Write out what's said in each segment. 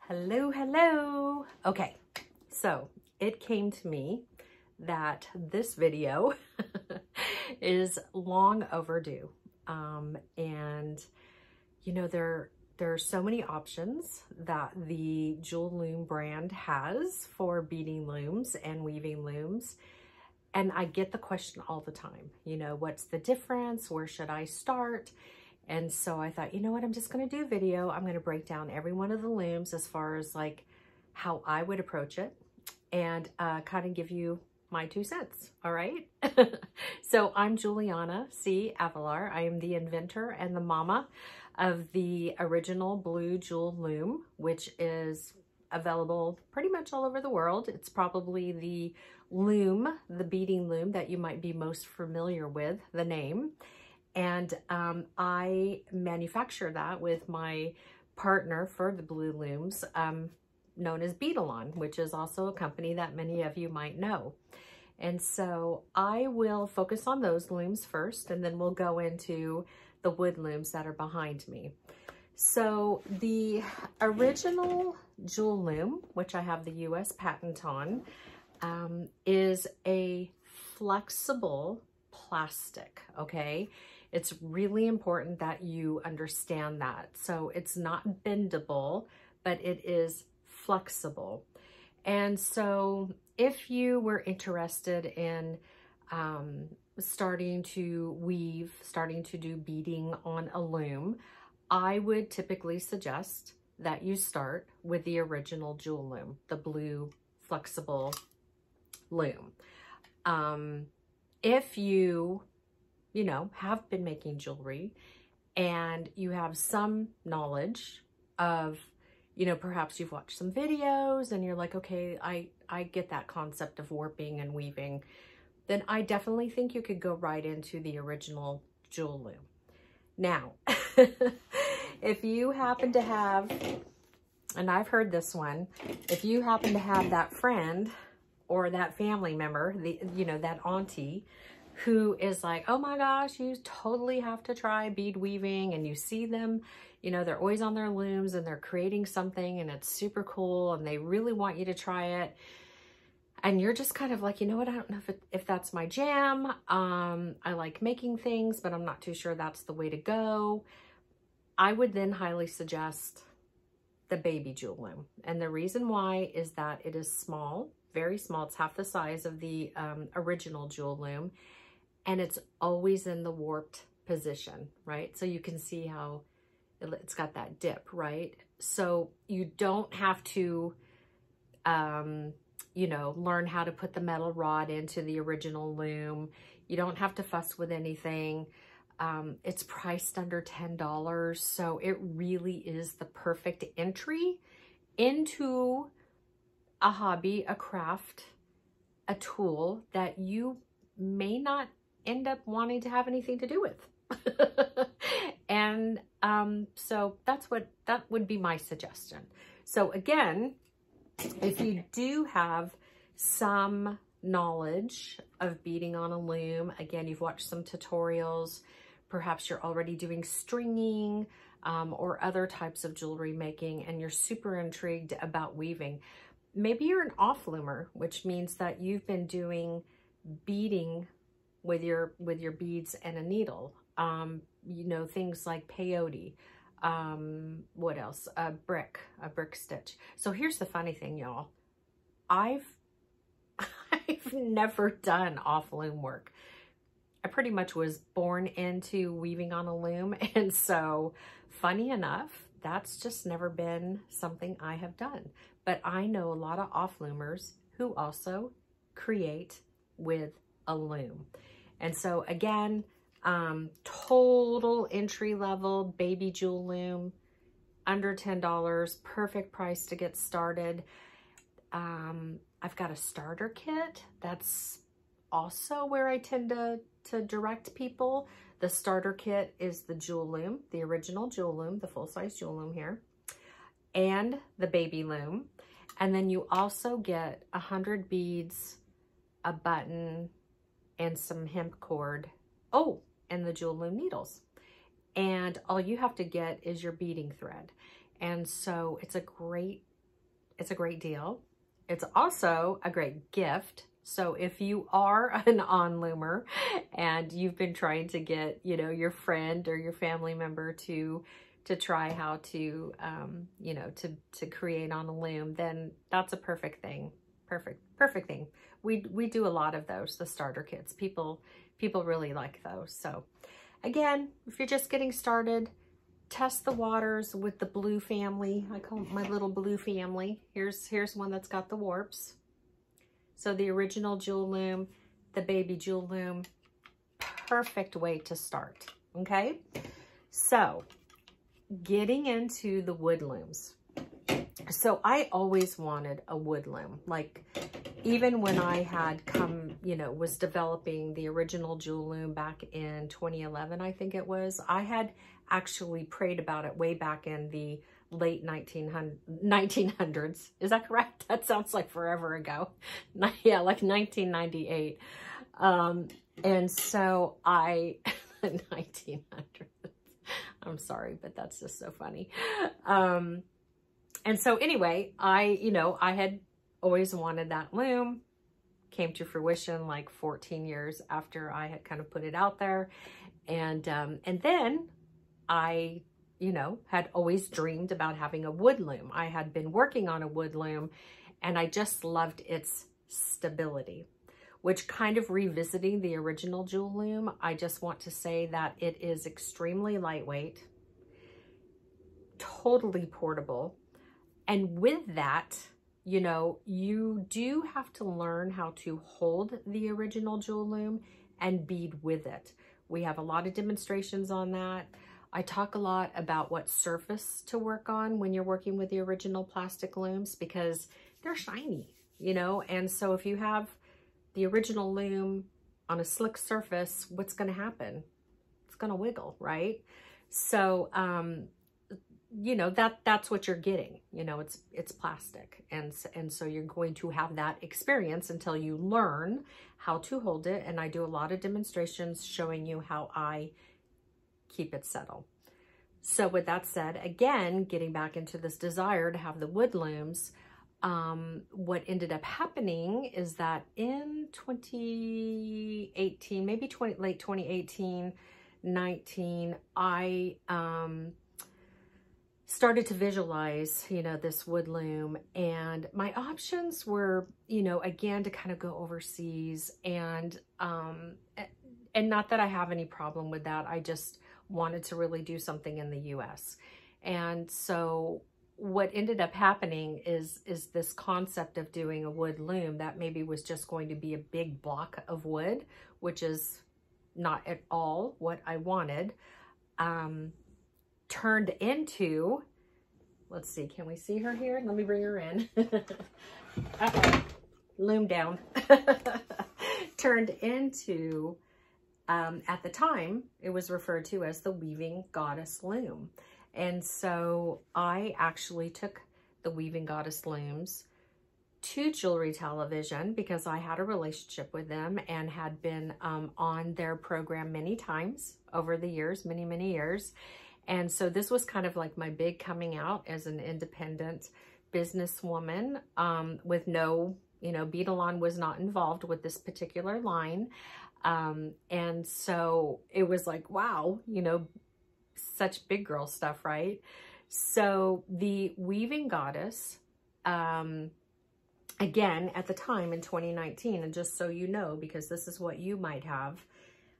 Hello, hello. Okay, so it came to me that this video is long overdue. And you know, there are so many options that the Jewel Loom brand has for beading looms and weaving looms. And I get the question all the time, you know, what's the difference? Where should I start? And so I thought, you know what, I'm just going to do a video. I'm going to break down every one of the looms as far as like how I would approach it and kind of give you my 2 cents. All right. So I'm Juliana C. Avalar. I am the inventor and the mama of the original blue Jewel Loom, which is available pretty much all over the world. It's probably the loom, the beading loom that you might be most familiar with, the name. And I manufacture that with my partner for the blue looms, known as Bead Loom, which is also a company that many of you might know. And so I will focus on those looms first, and then we'll go into the wood looms that are behind me. So the original Jewel Loom, which I have the US patent on, is a flexible plastic, okay? It's really important that you understand that. So it's not bendable, but it is flexible. And so if you were interested in starting to weave, starting to do beading on a loom, I would typically suggest that you start with the original Jewel Loom, the blue flexible loom. If you know, have been making jewelry and you have some knowledge of, you know, perhaps you've watched some videos and you're like, okay, I get that concept of warping and weaving, then I definitely think you could go right into the original Jewel Loom. Now, if you happen to have, and I've heard this one, if you happen to have that friend or that family member, you know, that auntie, who is like, oh my gosh, you totally have to try bead weaving, and you see them, you know, they're always on their looms and they're creating something and it's super cool and they really want you to try it. And you're just kind of like, you know what, I don't know if that's my jam. I like making things, but I'm not too sure that's the way to go. I would then highly suggest the baby Jewel Loom. And the reason why is that it is small, very small. It's half the size of the original Jewel Loom. And it's always in the warped position, right? So you can see how it's got that dip, right? So you don't have to, you know, learn how to put the metal rod into the original loom. You don't have to fuss with anything. It's priced under $10. So it really is the perfect entry into a hobby, a craft, a tool that you may not end up wanting to have anything to do with. And so that would be my suggestion. So again, if you do have some knowledge of beading on a loom, again, you've watched some tutorials, perhaps you're already doing stringing or other types of jewelry making, and you're super intrigued about weaving. Maybe you're an off-loomer, which means that you've been doing beading with your beads and a needle. You know, things like peyote. What else? A brick stitch. So here's the funny thing, y'all. I've never done off-loom work. I pretty much was born into weaving on a loom. And so funny enough, that's just never been something I have done. But I know a lot of off-loomers who also create with a loom. And so again, total entry level baby Jewel Loom, under $10, perfect price to get started. I've got a starter kit. That's also where I tend to direct people. The starter kit is the Jewel Loom, the original Jewel Loom, the full-size Jewel Loom here, and the baby loom. And then you also get 100 beads, a button, and some hemp cord. Oh, and the Jewel Loom needles. And all you have to get is your beading thread. And so it's a great It's a great deal. It's also a great gift. So if you are an on-loomer and you've been trying to get, you know, your friend or your family member to try how to, you know, to create on a loom, then that's a perfect thing. Perfect thing. We do a lot of those, the starter kits. People really like those. So again, if you're just getting started, test the waters with the blue family. I call it my little blue family. Here's one that's got the warps. So the original Jewel Loom, the baby Jewel Loom, perfect way to start. Okay, so getting into the wood looms. So I always wanted a wood loom. Like even when I had come, you know, was developing the original Jewel Loom back in 2011, I think it was, I had actually prayed about it way back in the late 1900s. Is that correct? That sounds like forever ago. Yeah, like 1998. And so I, 1900s. I'm sorry, but that's just so funny. And so anyway, you know, I had always wanted that loom. Came to fruition like 14 years after I had kind of put it out there. And then I, you know, had always dreamed about having a wood loom. I had been working on a wood loom and I just loved its stability, which kind of revisiting the original Jewel Loom, I just want to say that it is extremely lightweight, totally portable. And with that, you know, you do have to learn how to hold the original Jewel Loom and bead with it. We have a lot of demonstrations on that. I talk a lot about what surface to work on when you're working with the original plastic looms because they're shiny, you know, and so if you have the original loom on a slick surface, what's going to happen? It's going to wiggle, right? So, you know, that's what you're getting, you know, it's plastic. And so you're going to have that experience until you learn how to hold it. And I do a lot of demonstrations showing you how I keep it settled. So with that said, again, getting back into this desire to have the wood looms, what ended up happening is that in 2018, maybe late 2018, 19, I started to visualize, you know, this wood loom, and my options were, you know, again, to kind of go overseas, and not that I have any problem with that. I just wanted to really do something in the US. And so what ended up happening is this concept of doing a wood loom that maybe was just going to be a big block of wood, which is not at all what I wanted, turned into, let's see, can we see her here? Let me bring her in. Uh-oh, loom down. Turned into, at the time, it was referred to as the Weaving Goddess Loom. And so I actually took the Weaving Goddess looms to Jewelry Television because I had a relationship with them and had been on their program many times over the years, many years. And so this was kind of like my big coming out as an independent businesswoman with no, you know, Beadalon was not involved with this particular line. And so it was like, wow, you know, such big girl stuff, right? So the Weaving Goddess, again, at the time in 2019, and just so you know, because this is what you might have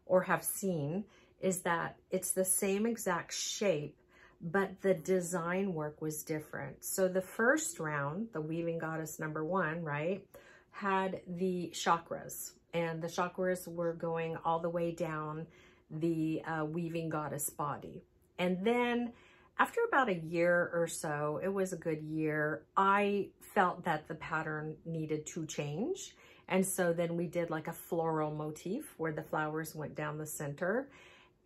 or have seen, is that it's the same exact shape, but the design work was different. So the first round, the Weaving Goddess #1, right, had the chakras, and the chakras were going all the way down the Weaving Goddess body. And then after about a year or so, it was a good year, I felt that the pattern needed to change. And so then we did like a floral motif where the flowers went down the center.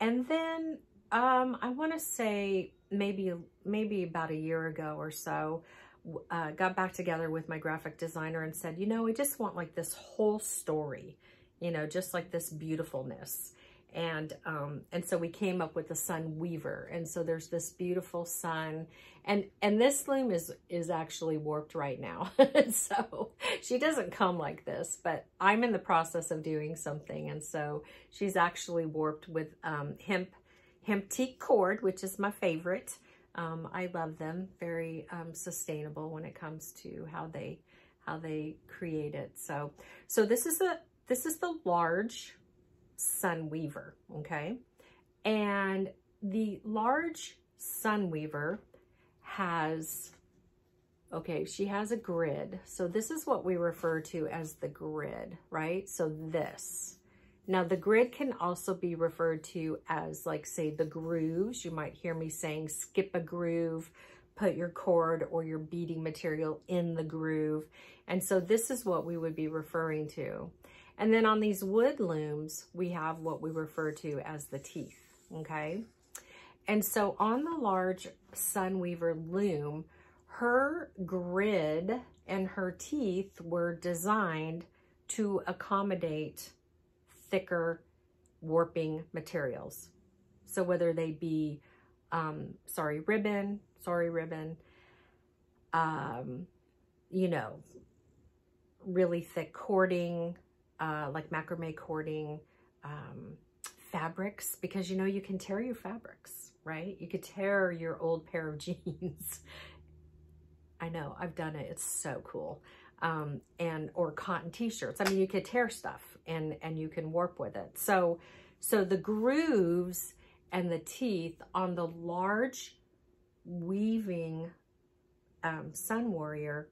And then I want to say maybe about a year ago or so, got back together with my graphic designer and said, you know, I just want like this whole story, you know, just like this beautifulness. And so we came up with the Sun Weaver. And so there's this beautiful sun, and this loom is actually warped right now. So she doesn't come like this, but I'm in the process of doing something. And so she's actually warped with Hemptique Cord, which is my favorite. I love them. Very sustainable when it comes to how they create it. So this is the large Sun Weaver, okay? And the large Sun Weaver has, okay, she has a grid. So this is what we refer to as the grid, right? So this. Now the grid can also be referred to as, like, say, the grooves. You might hear me saying skip a groove, put your cord or your beading material in the groove. And so this is what we would be referring to. And then on these wood looms, we have what we refer to as the teeth, okay? And so on the large Sun Weaver loom, her grid and her teeth were designed to accommodate thicker warping materials. So whether they be sorry ribbon, you know, really thick cording, like macrame cording, fabrics, because, you know, you can tear your fabrics, right? You could tear your old pair of jeans. I know, I've done it. It's so cool. Or cotton t-shirts. I mean, you could tear stuff and you can warp with it. So the grooves and the teeth on the large weaving Sun Warrior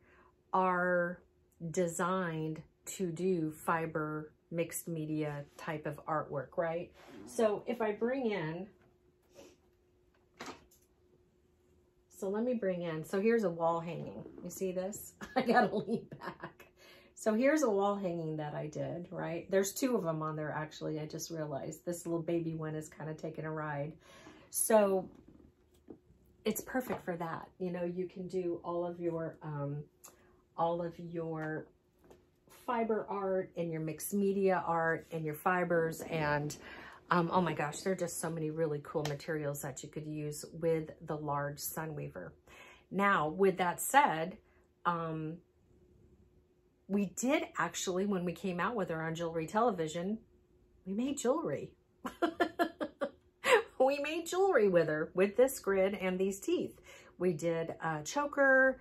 are designed to do fiber mixed media type of artwork, right? So if I bring in, so let me bring in, so here's a wall hanging. You see this? I gotta lean back. So here's a wall hanging that I did, right? There's two of them on there, actually. I just realized this little baby one is kind of taking a ride. So it's perfect for that. You know, you can do all of your fiber art and your mixed media art and your fibers, and oh my gosh, there are just so many really cool materials that you could use with the large Sun Weaver. Now, with that said, we did actually, when we came out with her on Jewelry Television, we made jewelry. We made jewelry with her, with this grid and these teeth. We did a choker,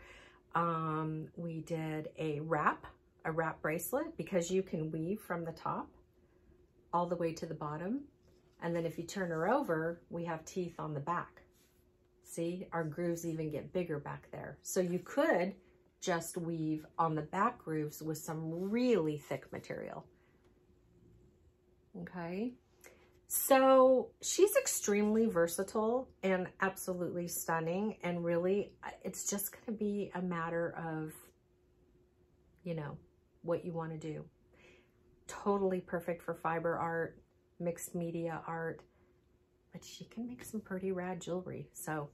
we did a wrap bracelet, because you can weave from the top all the way to the bottom. And then if you turn her over, we have teeth on the back. See, our grooves even get bigger back there. So you could just weave on the back grooves with some really thick material. Okay. So she's extremely versatile and absolutely stunning. And really, it's just going to be a matter of, you know, what you want to do. Totally perfect for fiber art, mixed media art, but she can make some pretty rad jewelry. So,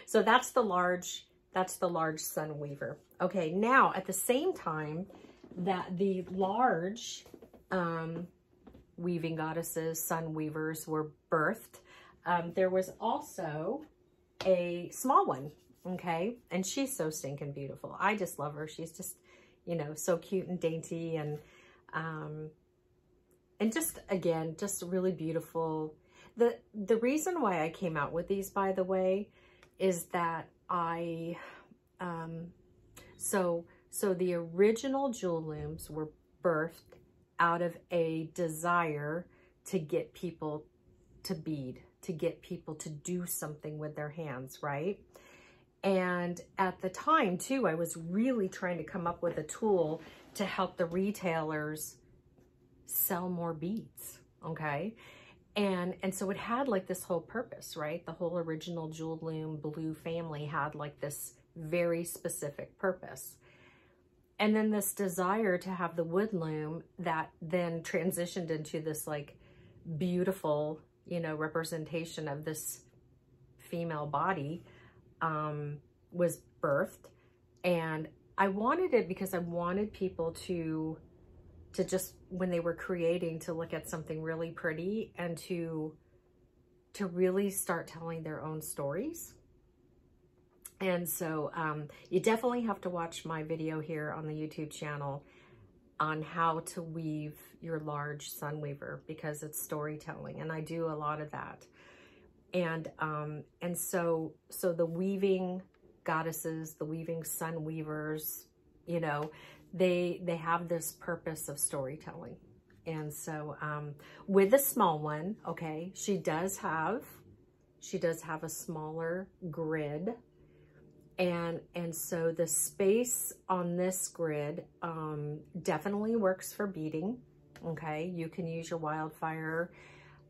so that's the large Sun Weaver. Okay, now at the same time that the large weaving goddesses, Sun Weavers, were birthed, there was also a small one, okay? And she's so stinking beautiful. I just love her. She's just, you know, so cute and dainty, and just, again, just really beautiful. The reason why I came out with these, by the way, is that so the original Jewel Looms were birthed out of a desire to get people to bead, to get people to do something with their hands, right? And at the time too, I was really trying to come up with a tool to help the retailers sell more beads, okay? And so it had like this whole purpose, right? The whole original Jewel Loom blue family had like this very specific purpose. And then this desire to have the wood loom that then transitioned into this like beautiful, you know, representation of this female body was birthed. And I wanted it because I wanted people to just, when they were creating, to look at something really pretty and to really start telling their own stories. And so you definitely have to watch my video here on the YouTube channel on how to weave your large Sun Weaver, because it's storytelling, and I do a lot of that. And so the weaving goddesses, the weaving Sun Weavers, you know, they have this purpose of storytelling. And so with the small one, okay, she does have a smaller grid. And so the space on this grid definitely works for beading, okay? You can use your wildfire.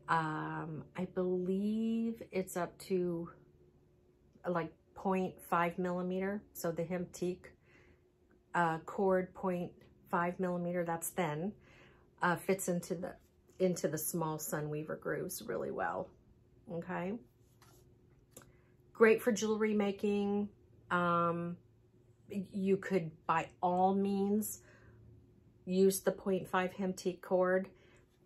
I believe it's up to like 0.5 millimeter. So the Hemptique cord 0.5 millimeter, that's thin, fits into the small Sun Weaver grooves really well, okay? Great for jewelry making. You could, by all means, use the 0.5 Hemptique cord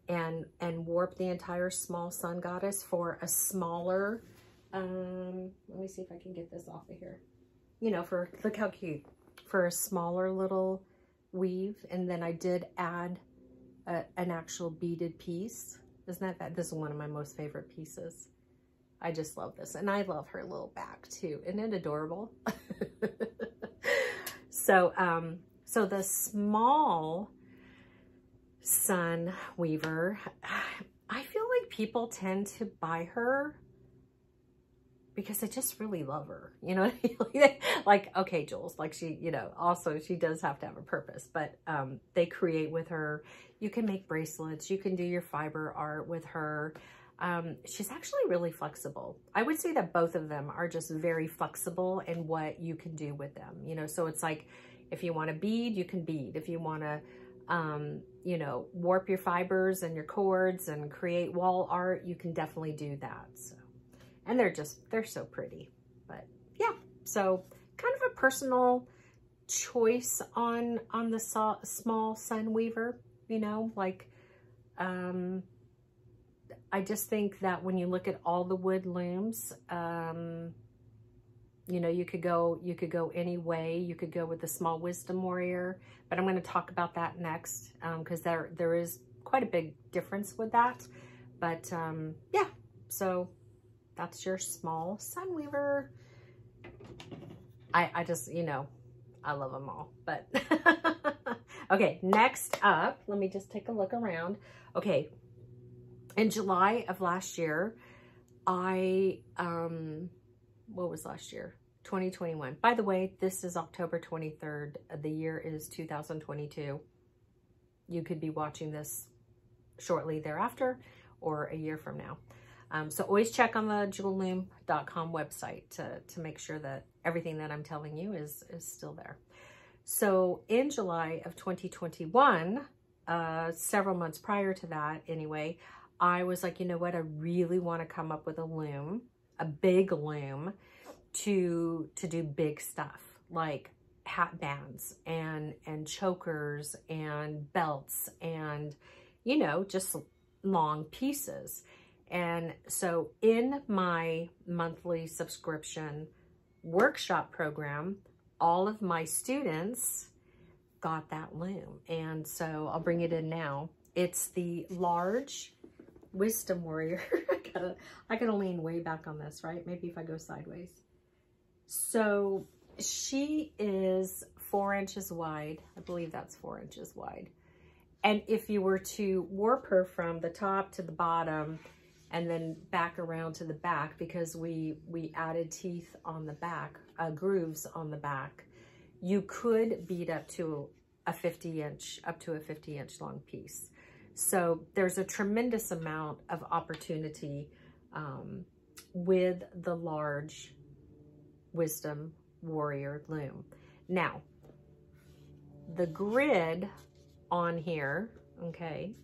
and warp the entire small sun goddess for a smaller, let me see if I can get this off of here. You know, look how cute, for a smaller little weave. And then I did add an actual beaded piece. Isn't that this is one of my most favorite pieces. I just love this. And I love her little back too. Isn't it adorable? So the small Sun Weaver, I feel like people tend to buy her because I just really love her. You know what I mean? Like, okay, Jules, like she, you know, also she does have to have a purpose, but they create with her. You can make bracelets. You can do your fiber art with her. She's actually really flexible. I would say that both of them are just very flexible in what you can do with them. You know, so it's like, if you want to bead, you can bead. If you want to, you know, warp your fibers and your cords and create wall art, you can definitely do that. So, and they're so pretty. But yeah, so kind of a personal choice on the small Sun Weaver, you know, like, I just think that when you look at all the wood looms, you know, you could go any way. You could go with the small Wisdom Warrior, but I'm going to talk about that next, because there is quite a big difference with that. But yeah, so that's your small Sun Weaver. I just, you know, I love them all. But okay, next up, let me just take a look around. Okay. In July of last year, what was last year? 2021. By the way, this is October 23rd. The year is 2022. You could be watching this shortly thereafter or a year from now. So always check on the jewelloom.com website to make sure that everything that I'm telling you is still there. So in July of 2021, several months prior to that anyway, I was like, you know what, I really want to come up with a loom, a big loom, to do big stuff like hat bands and chokers and belts and, you know, just long pieces. And so in my monthly subscription workshop program, all of my students got that loom. And so I'll bring it in now. It's the large Wisdom Warrior. I gotta lean way back on this, right? Maybe if I go sideways. So she is 4 inches wide. I believe that's 4 inches wide. And if you were to warp her from the top to the bottom and then back around to the back, because we added teeth on the back, grooves on the back, you could bead up to a 50 inch long piece. So there's a tremendous amount of opportunity with the large Wisdom Warrior loom. Now, the grid on here, okay,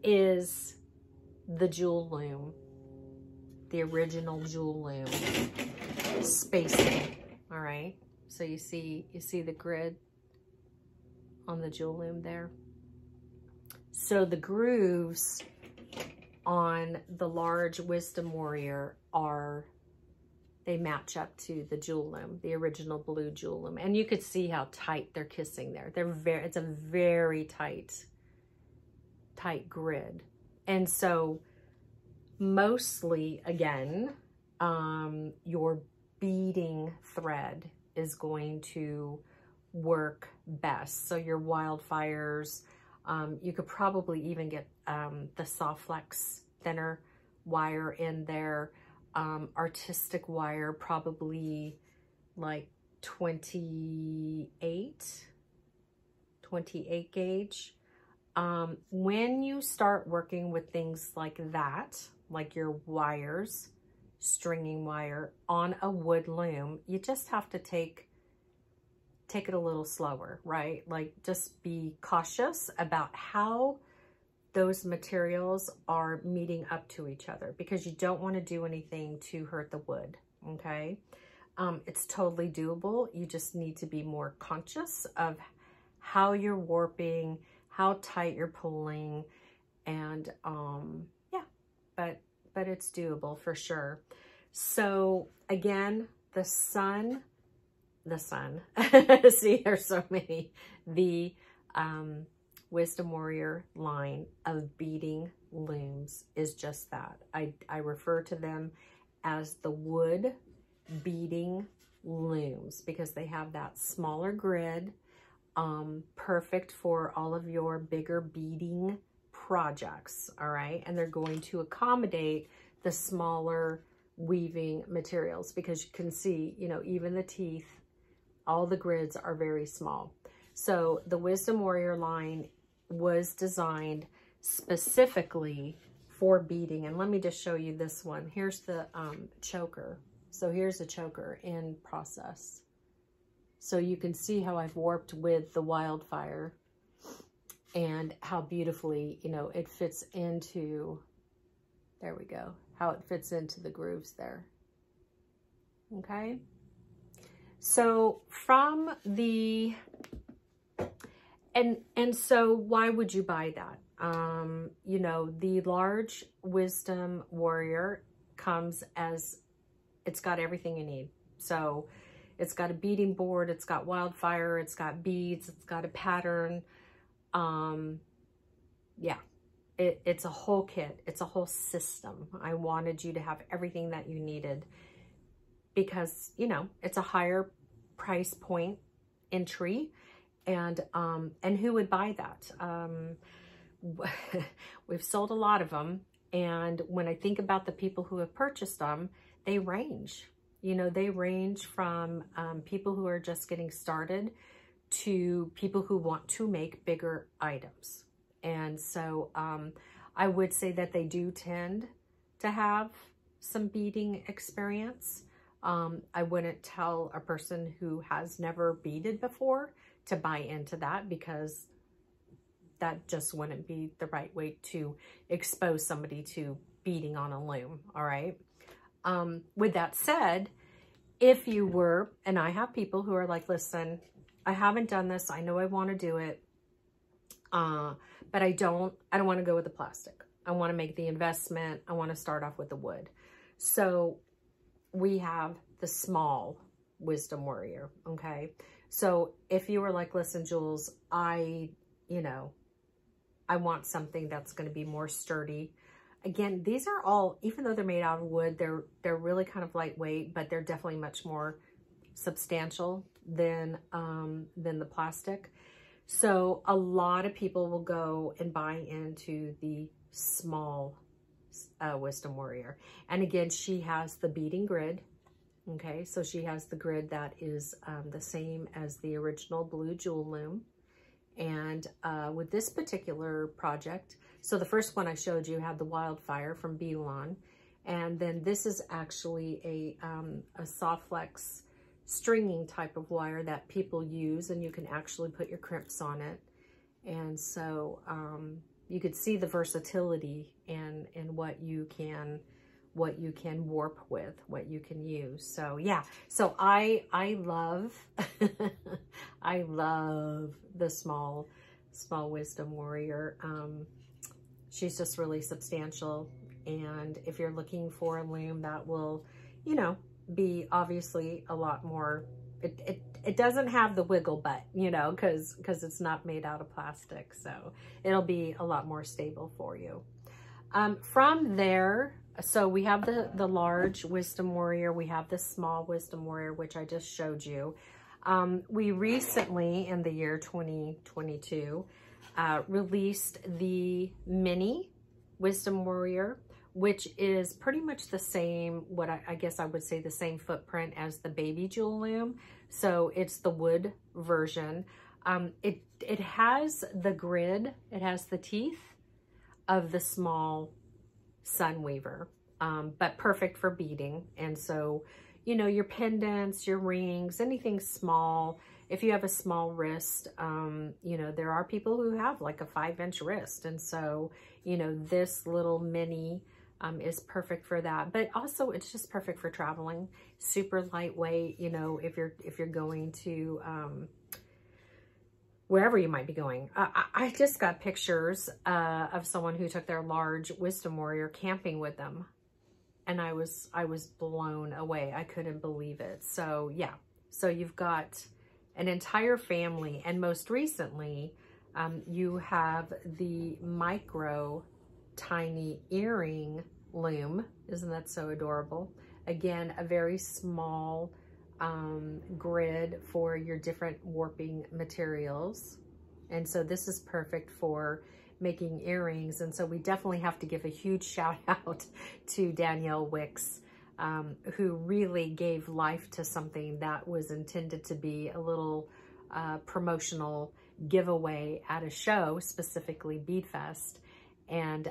is the Jewel Loom, the original Jewel Loom spacing. All right, so you see the grid on the Jewel Loom there. So the grooves on the large Wisdom Warrior they match up to the Jewel Loom, the original blue Jewel Loom. And you could see how tight they're kissing there. It's a very tight grid. And so mostly, again, your beading thread is going to work best. So your wildfires, you could probably even get the soft flex thinner wire in there. Artistic wire, probably like 28 gauge. When you start working with things like that, like your wires, stringing wire on a wood loom, you just have to take it a little slower, right? Like, just be cautious about how those materials are meeting up to each other, because you don't want to do anything to hurt the wood, okay? It's totally doable. You just need to be more conscious of how you're warping, how tight you're pulling, and yeah, but it's doable for sure. So again, the sun, see, there's so many, the Wisdom Warrior line of beading looms is just that. I refer to them as the wood beading looms because they have that smaller grid, perfect for all of your bigger beading projects, all right? And they're going to accommodate the smaller weaving materials, because you can see, you know, even the teeth, all the grids are very small. So the Wisdom Warrior line was designed specifically for beading. And let me just show you this one. Here's the choker. So here's the choker in process. So you can see how I've warped with the wildfire and how beautifully, you know, it fits into, there we go, how it fits into the grooves there. Okay. So from the, and so why would you buy that? You know, the large Wisdom Warrior comes as, it's got everything you need. So it's got a beading board, it's got wildfire, it's got beads, it's got a pattern. Yeah, it's a whole kit. It's a whole system. I wanted you to have everything that you needed because, you know, it's a higher price point entry. And who would buy that? We've sold a lot of them. And when I think about the people who have purchased them, they range. You know, they range from people who are just getting started to people who want to make bigger items. And so I would say that they do tend to have some beading experience. I wouldn't tell a person who has never beaded before to buy into that, because that just wouldn't be the right way to expose somebody to beading on a loom, all right? With that said, if you were, and I have people who are like, listen, I haven't done this, I know I want to do it, but I don't want to go with the plastic. I want to make the investment. I want to start off with the wood. So we have the small Wisdom Warrior, okay? So if you were like, listen, Jules, I want something that's going to be more sturdy. Again, these are all, even though they're made out of wood, they're really kind of lightweight, but they're definitely much more substantial than the plastic. So a lot of people will go and buy into the small Wisdom Warrior. And again, she has the beading grid. Okay, so she has the grid that is the same as the original blue Jewel Loom. And with this particular project, so the first one I showed you had the wildfire from Bead Loom. And then this is actually a soft flex stringing type of wire that people use, and you can actually put your crimps on it. And so you could see the versatility in what you can what you can warp with, what you can use. So yeah, so I love, I love the small Wisdom Warrior. She's just really substantial. And if you're looking for a loom that will, you know, be obviously a lot more, it doesn't have the wiggle butt, you know, because it's not made out of plastic. So it'll be a lot more stable for you. From there, so we have the large Wisdom Warrior. We have the small Wisdom Warrior, which I just showed you. We recently, in the year 2022, released the mini Wisdom Warrior, which is pretty much the same, what I guess I would say the same footprint as the baby Jewel Loom. So it's the wood version. It has the grid, it has the teeth of the small Sun Weaver, but perfect for beading. And so, you know, your pendants, your rings, anything small. If you have a small wrist, you know, there are people who have like a 5-inch wrist. And so, you know, this little mini is perfect for that. But also it's just perfect for traveling. Super lightweight, you know, if you're going to wherever you might be going. I just got pictures of someone who took their large Wisdom Warrior camping with them. And I was blown away. I couldn't believe it. So yeah, so you've got an entire family. And most recently, you have the micro tiny earring loom. Isn't that so adorable? Again, a very small grid for your different warping materials. And so this is perfect for making earrings. And so we definitely have to give a huge shout out to Danielle Wickes, who really gave life to something that was intended to be a little promotional giveaway at a show, specifically Bead Fest. And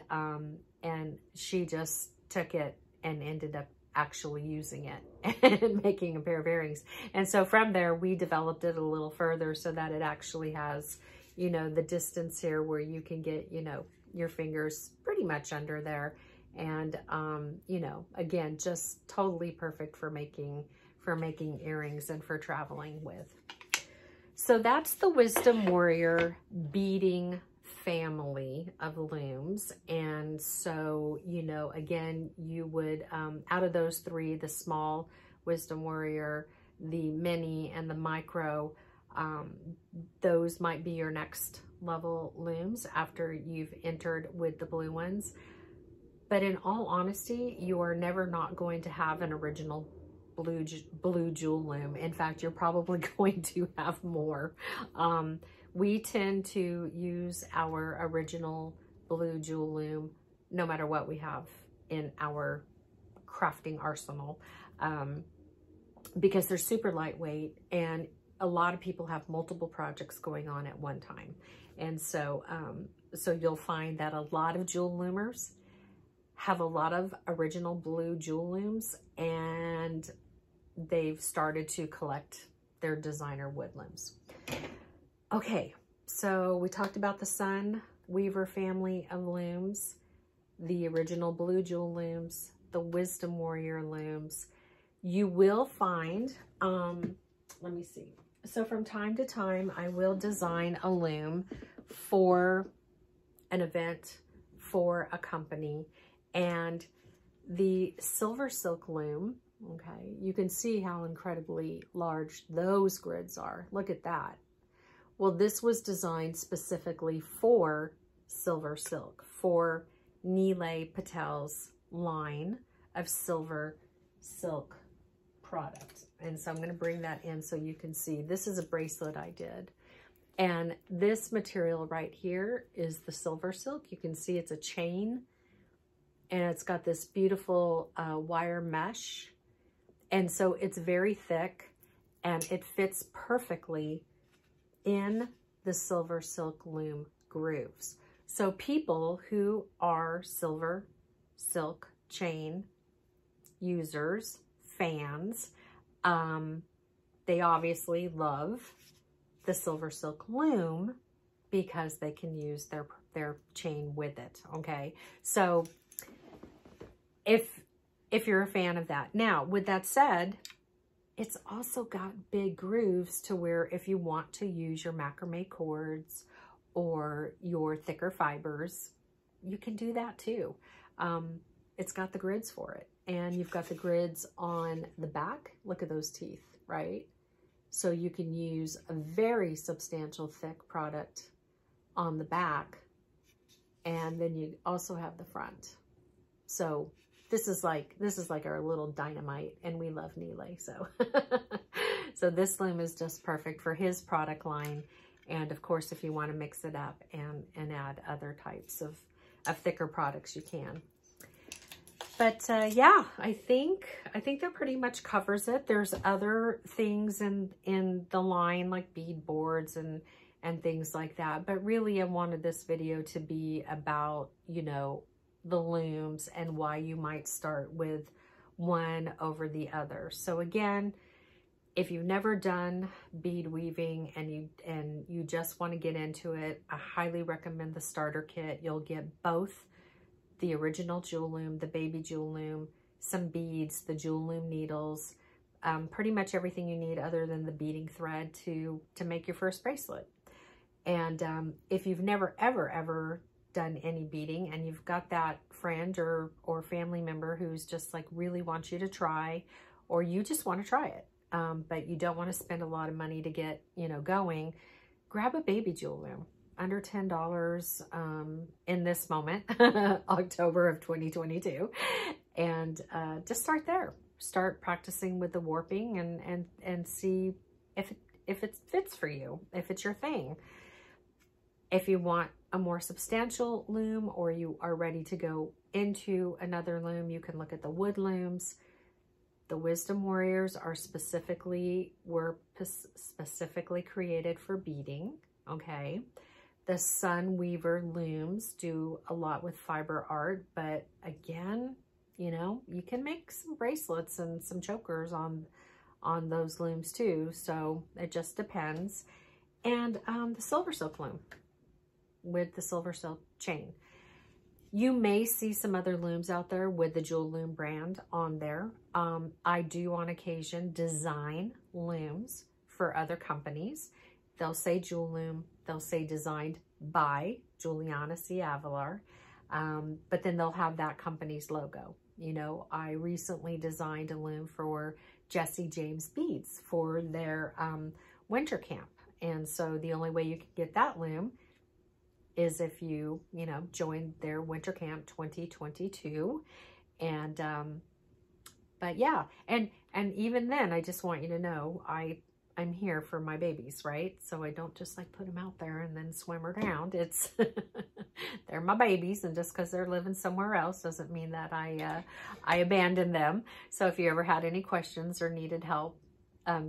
she just took it and ended up actually using it and making a pair of earrings. And so from there, we developed it a little further so that it actually has, you know, the distance here where you can get, you know, your fingers pretty much under there. And, you know, again, just totally perfect for making earrings and for traveling with. So that's the Wisdom Warrior beading family of looms. And so, you know, again, you would, out of those three, the small Wisdom Warrior, the mini, and the micro, those might be your next level looms after you've entered with the blue ones. But in all honesty, you are never not going to have an original blue Jewel Loom. In fact, you're probably going to have more. We tend to use our original blue Jewel Loom no matter what we have in our crafting arsenal, because they're super lightweight, and a lot of people have multiple projects going on at one time. And so, so you'll find that a lot of jewel loomers have a lot of original blue Jewel Looms, and they've started to collect their designer wood looms. Okay, so we talked about the Sun Weaver family of looms, the original blue Jewel Looms, the Wisdom Warrior looms. You will find, let me see. So from time to time, I will design a loom for an event, for a company. And the SilverSilk Loom, okay, you can see how incredibly large those grids are. Look at that. Well, this was designed specifically for SilverSilk, for Nilay Patel's line of SilverSilk products. And so I'm going to bring that in so you can see. This is a bracelet I did. And this material right here is the SilverSilk. You can see it's a chain, and it's got this beautiful wire mesh. And so it's very thick, and it fits perfectly in the SilverSilk Loom grooves. So people who are SilverSilk chain users, fans, they obviously love the SilverSilk Loom because they can use their chain with it, okay? So if if you're a fan of that. Now, with that said, it's also got big grooves to where if you want to use your macrame cords or your thicker fibers, you can do that too. It's got the grids for it. And you've got the grids on the back. Look at those teeth, right? So you can use a very substantial thick product on the back. And then you also have the front. So this is like our little dynamite, and we love Nile. So, so this loom is just perfect for his product line. And of course, if you want to mix it up and add other types of thicker products, you can. But yeah, I think that pretty much covers it. There's other things in the line like bead boards and things like that. But really, I wanted this video to be about, you know, the looms and why you might start with one over the other. So again, if you've never done bead weaving and you just want to get into it, I highly recommend the starter kit. You'll get both the original Jewel Loom, the baby Jewel Loom, some beads, the Jewel Loom needles, pretty much everything you need other than the beading thread to make your first bracelet. And if you've never, ever done any beading and you've got that friend or family member who's just like really wants you to try, or you just want to try it, but you don't want to spend a lot of money to get, you know, going, grab a baby Jewel Loom. Under $10 in this moment, October of 2022. And just start there. Start practicing with the warping and see if it fits for you, if it's your thing. If you want a more substantial loom or you are ready to go into another loom, you can look at the wood looms. The Wisdom Warriors are specifically created for beading, okay? The Sun Weaver Looms do a lot with fiber art, but again, you know, you can make some bracelets and some chokers on those looms too, so it just depends. And the SilverSilk Loom with the SilverSilk chain. You may see some other looms out there with the Jewel Loom brand on there. I do on occasion design looms for other companies. They'll say Jewel Loom, they'll say designed by Juliana C. Avalar, but then they'll have that company's logo. You know, I recently designed a loom for Jesse James Beads for their winter camp. And so the only way you can get that loom is if you know, join their winter camp 2022. And, but yeah, and even then, I just want you to know, I'm here for my babies, right? So I don't just like put them out there and then swim around. It's, they're my babies, and just because they're living somewhere else doesn't mean that I abandoned them. So if you ever had any questions or needed help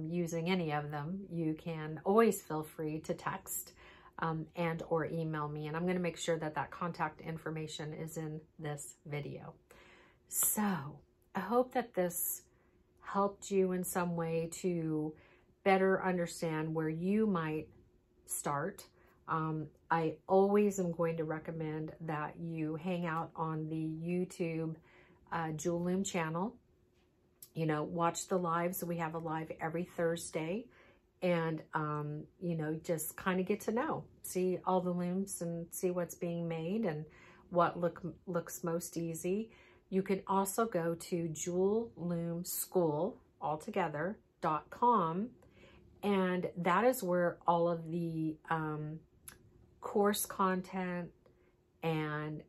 using any of them, you can always feel free to text and or email me. And I'm gonna make sure that that contact information is in this video. So I hope that this helped you in some way to better understand where you might start. I always am going to recommend that you hang out on the YouTube Jewel Loom channel. You know, watch the lives. We have a live every Thursday. And, you know, just kind of get to know, see all the looms and see what's being made and what looks most easy. You can also go to jewelloomschool.com, and that is where all of the course content and,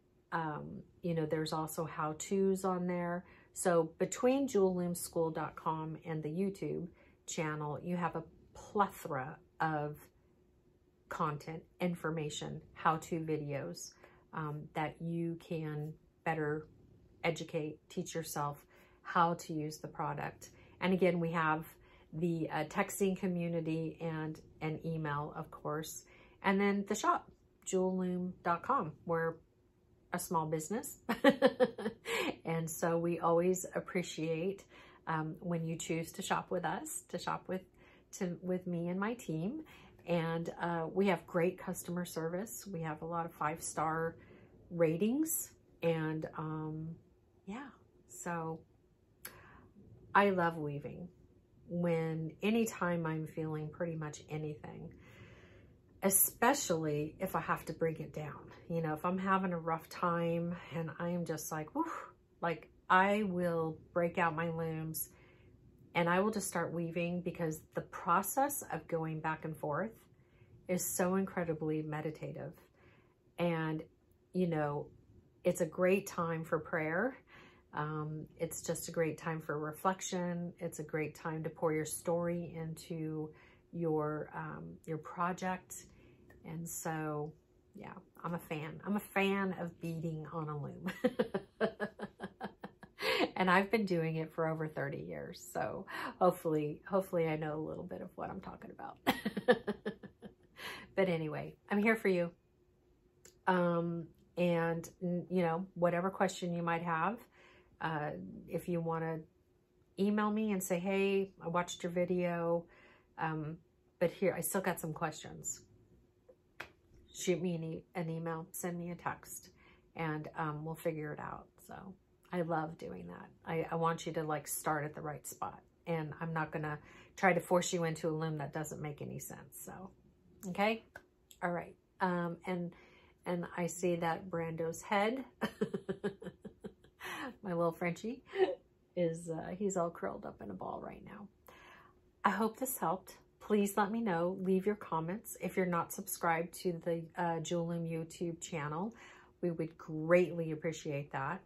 you know, there's also how-tos on there. So between jewelloomschool.com and the YouTube channel, you have a plethora of content, information, how-to videos that you can better educate, teach yourself how to use the product. And again, we have the texting community and an email, of course, and then the shop, jewelloom.com. We're a small business, and so we always appreciate when you choose to shop with us, to shop with me and my team. And we have great customer service. We have a lot of 5-star ratings, and yeah, so I love weaving anytime I'm feeling pretty much anything, especially if I have to bring it down. You know, if I'm having a rough time and I am just like, whew, like I will break out my looms and I will just start weaving, because the process of going back and forth is so incredibly meditative. And, you know, it's a great time for prayer. It's just a great time for reflection. It's a great time to pour your story into your project. And so, yeah, I'm a fan. I'm a fan of beading on a loom. And I've been doing it for over 30 years. So hopefully I know a little bit of what I'm talking about. But anyway, I'm here for you. And, you know, whatever question you might have, if you want to email me and say, hey, I watched your video, but here, I still got some questions. Shoot me an email, send me a text, and we'll figure it out. So I love doing that. I want you to like start at the right spot, and I'm not going to try to force you into a loom that doesn't make any sense. So, okay. All right. And I see that Brando's head, my little Frenchie, is, he's all curled up in a ball right now. I hope this helped. Please let me know. Leave your comments. If you're not subscribed to the Jewel Loom YouTube channel, we would greatly appreciate that.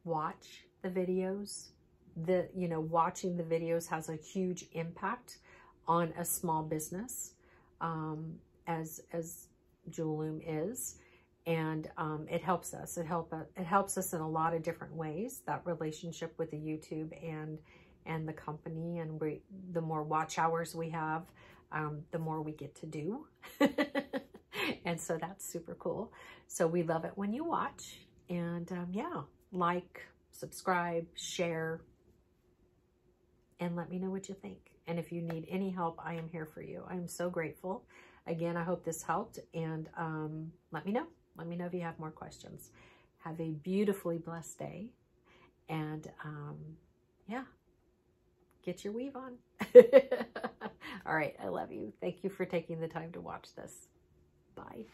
Watch the videos. Watching the videos has a huge impact on a small business, as Jewel Loom is, and it helps us. It helps us in a lot of different ways. That relationship with the YouTube and the company, and the more watch hours we have, the more we get to do. And so that's super cool. So we love it when you watch, and yeah, like, subscribe, share, and let me know what you think. And if you need any help, I am here for you. I'm so grateful. Again, I hope this helped, and let me know. Let me know if you have more questions. Have a beautifully blessed day, and yeah, get your weave on. All right, I love you. Thank you for taking the time to watch this. Bye.